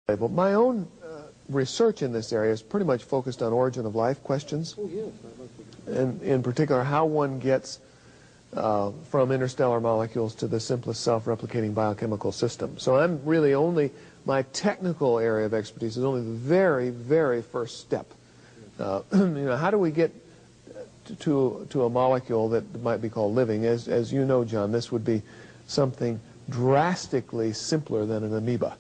But my own research in this area is pretty much focused on origin of life questions. Oh, yes. And in particular, how one gets from interstellar molecules to the simplest self-replicating biochemical system. So I'm really only, my technical area of expertise is only the very, very first step. You know, how do we get to a molecule that might be called living? As you know, John, this would be something drastically simpler than an amoeba.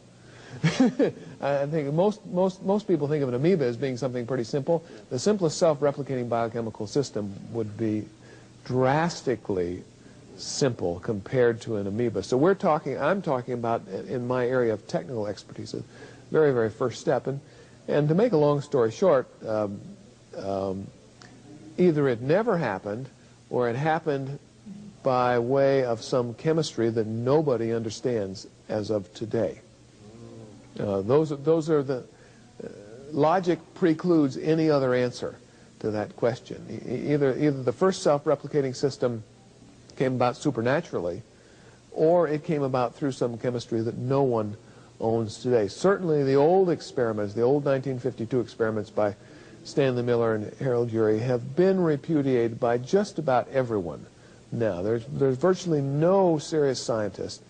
I think most people think of an amoeba as being something pretty simple. The simplest self-replicating biochemical system would be drastically simple compared to an amoeba. So I'm talking about, in my area of technical expertise, the very, very first step. And to make a long story short, either it never happened or it happened by way of some chemistry that nobody understands as of today. Those are the logic precludes any other answer to that question. Either the first self-replicating system came about supernaturally, or it came about through some chemistry that no one owns today. Certainly the old experiments, the old 1952 experiments by Stanley Miller and Harold Urey, have been repudiated by just about everyone now. There's virtually no serious scientist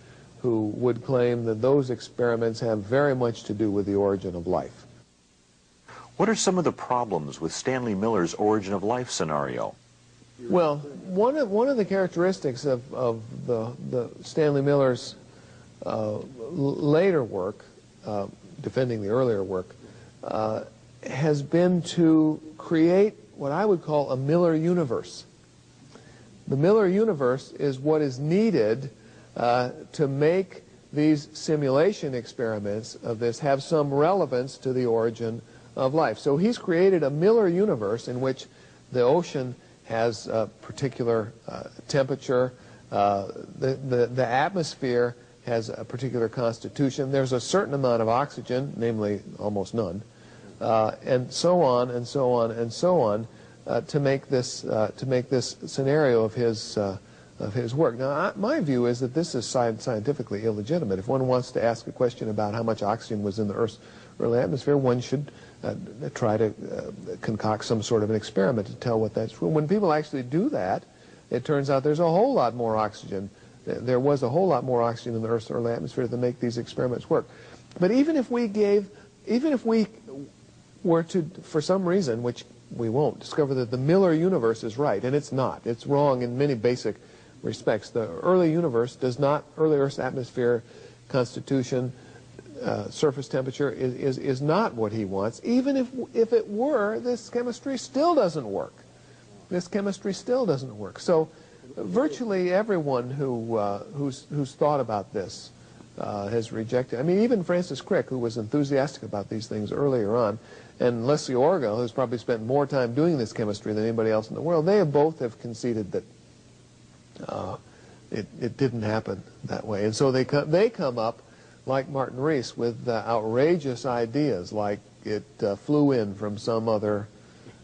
who would claim that those experiments have very much to do with the origin of life. What are some of the problems with Stanley Miller's origin of life scenario? Well, one of the characteristics of the Stanley Miller's later work, defending the earlier work, has been to create what I would call a Miller universe. The Miller universe is what is needed to make these simulation experiments of this have some relevance to the origin of life. So he's created a Miller universe in which the ocean has a particular temperature, the atmosphere has a particular constitution, there's a certain amount of oxygen, namely almost none, and so on and so on and so on, to make this scenario of his work. Now, my view is that this is scientifically illegitimate. If one wants to ask a question about how much oxygen was in the Earth's early atmosphere, one should try to concoct some sort of an experiment to tell what that's true. When people actually do that, it turns out there's a whole lot more oxygen. There was a whole lot more oxygen in the Earth's early atmosphere to make these experiments work. But even if we were to, for some reason, which we won't, discover that the Miller universe is right, and it's not. It's wrong in many basic respects. The early universe does not, early Earth's atmosphere, constitution, surface temperature is not what he wants. Even if it were, this chemistry still doesn't work. This chemistry still doesn't work. So virtually everyone who's thought about this has rejected. I mean, even Francis Crick, who was enthusiastic about these things earlier on, and Leslie Orgel, who's probably spent more time doing this chemistry than anybody else in the world, they both have conceded that it didn't happen that way. And so they come up, like Martin Rees, with outrageous ideas, like it flew in from some other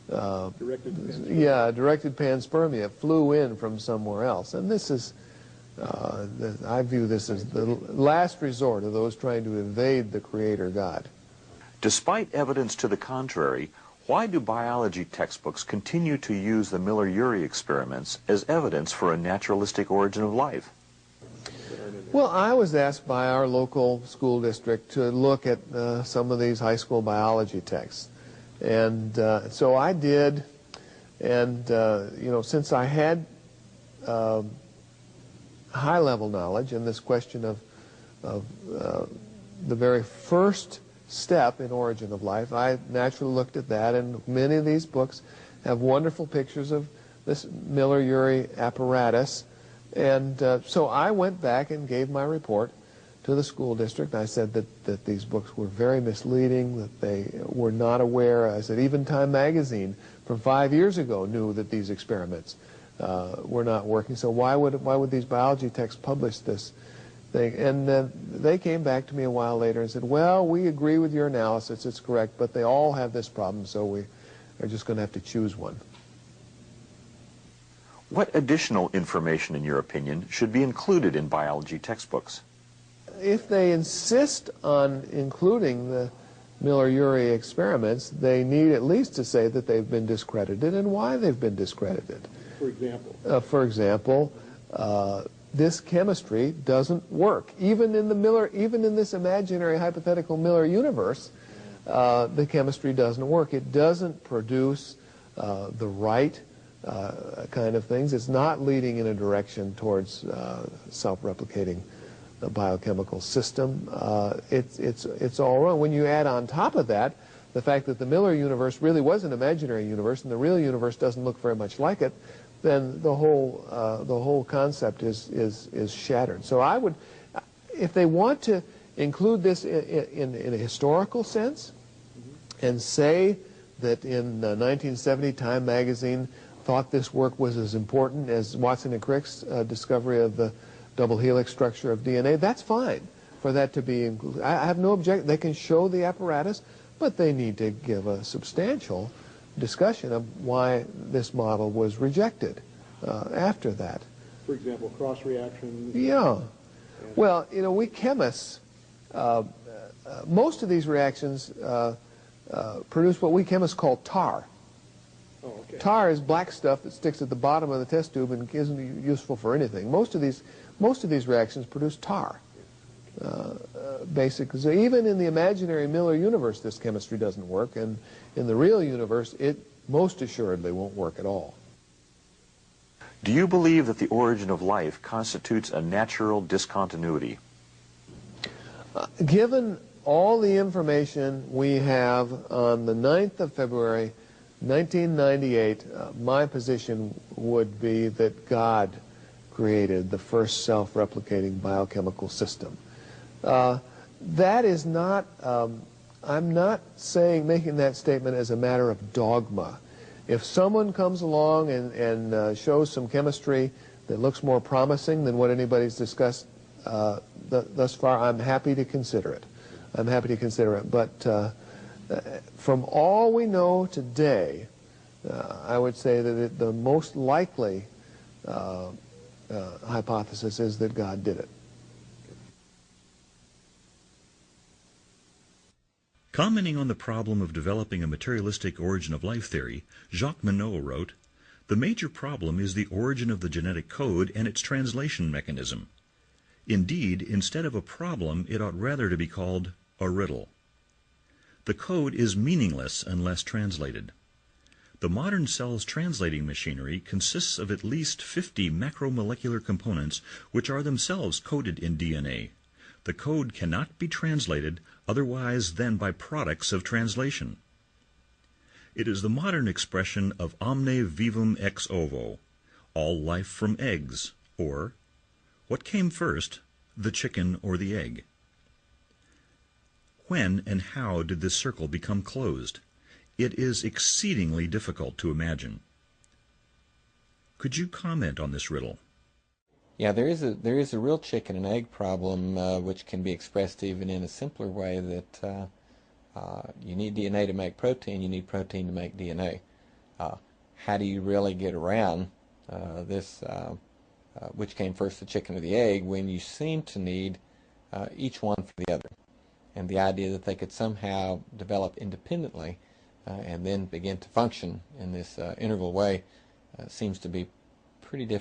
Directed panspermia. Yeah, directed panspermia. It flew in from somewhere else. And this is, I view this as the last resort of those trying to evade the Creator God. Despite evidence to the contrary, why do biology textbooks continue to use the Miller-Urey experiments as evidence for a naturalistic origin of life? Well, I was asked by our local school district to look at some of these high school biology texts. And so I did, and you know, since I had high-level knowledge in this question of the very first step in origin of life, I naturally looked at that, and many of these books have wonderful pictures of this Miller-Urey apparatus. And so I went back and gave my report to the school district. I said that these books were very misleading, that they were not aware. I said even Time magazine from 5 years ago knew that these experiments were not working. So why would these biology texts publish this thing? And they came back to me a while later and said, well, we agree with your analysis, it's correct, but they all have this problem, so we are just going to have to choose one. What additional information, in your opinion, should be included in biology textbooks? if they insist on including the Miller-Urey experiments, they need at least to say that they've been discredited and why they've been discredited. For example, this chemistry doesn't work. Even in this imaginary hypothetical Miller universe, the chemistry doesn't work. It doesn't produce the right kind of things. It's not leading in a direction towards self-replicating the biochemical system. It's all wrong. When you add on top of that the fact that the Miller universe really was an imaginary universe and the real universe doesn't look very much like it, then the whole concept is shattered. So I would, if they want to include this in a historical sense, and say that in 1970 Time magazine thought this work was as important as Watson and Crick's discovery of the double helix structure of DNA, that's fine for that to be included. I have no objection. They can show the apparatus, but they need to give a substantial discussion of why this model was rejected after that. For example, cross reactions. Yeah. Well, you know, we chemists, most of these reactions produce what we chemists call tar. Oh, okay. Tar is black stuff that sticks at the bottom of the test tube and isn't useful for anything. Most of these reactions produce tar. Basically, so even in the imaginary Miller universe, this chemistry doesn't work, and in the real universe, it most assuredly won't work at all. Do you believe that the origin of life constitutes a natural discontinuity? Given all the information we have on the 9th of February, 1998, my position would be that God created the first self-replicating biochemical system. That is not, I'm not making that statement as a matter of dogma. If someone comes along and shows some chemistry that looks more promising than what anybody's discussed thus far, I'm happy to consider it. I'm happy to consider it. But from all we know today, I would say that the most likely hypothesis is that God did it. Commenting on the problem of developing a materialistic origin of life theory, Jacques Monod wrote, "The major problem is the origin of the genetic code and its translation mechanism. Indeed, instead of a problem, it ought rather to be called a riddle. The code is meaningless unless translated. The modern cell's translating machinery consists of at least 50 macromolecular components which are themselves coded in DNA. The code cannot be translated otherwise than by products of translation. It is the modern expression of omne vivum ex ovo, all life from eggs, or what came first, the chicken or the egg? When and how did this circle become closed? It is exceedingly difficult to imagine." Could you comment on this riddle? Yeah, there is a real chicken and egg problem, which can be expressed even in a simpler way, that you need DNA to make protein, you need protein to make DNA. How do you really get around this, which came first, the chicken or the egg, when you seem to need each one for the other? And the idea that they could somehow develop independently and then begin to function in this interval way seems to be pretty difficult.